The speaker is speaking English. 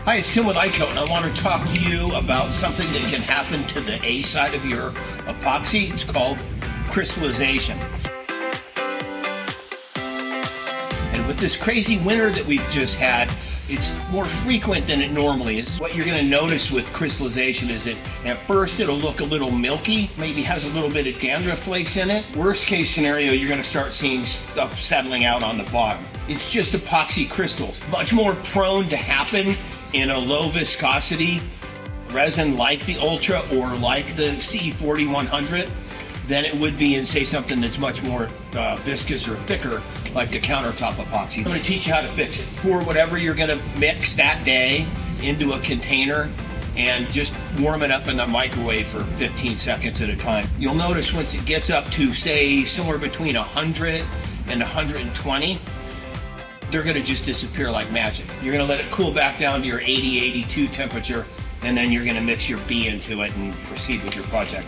Hi, it's Tim with iCoat, and I want to talk to you about something that can happen to the A side of your epoxy. It's called crystallization. And with this crazy winter that we've just had, it's more frequent than it normally is. What you're going to notice with crystallization is that at first it'll look a little milky, maybe has a little bit of dandruff flakes in it. Worst case scenario, you're going to start seeing stuff settling out on the bottom. It's just epoxy crystals. Much more prone to happen in a low viscosity resin like the Ultra or like the C4100 than it would be in, say, something that's much more viscous or thicker like the countertop epoxy. I'm going to teach you how to fix it. Pour whatever you're going to mix that day into a container and just warm it up in the microwave for 15 seconds at a time. You'll notice once it gets up to, say, somewhere between 100 and 120, they're going to just disappear like magic. You're going to let it cool back down to your 80, 82 temperature, and then you're going to mix your B into it and proceed with your project.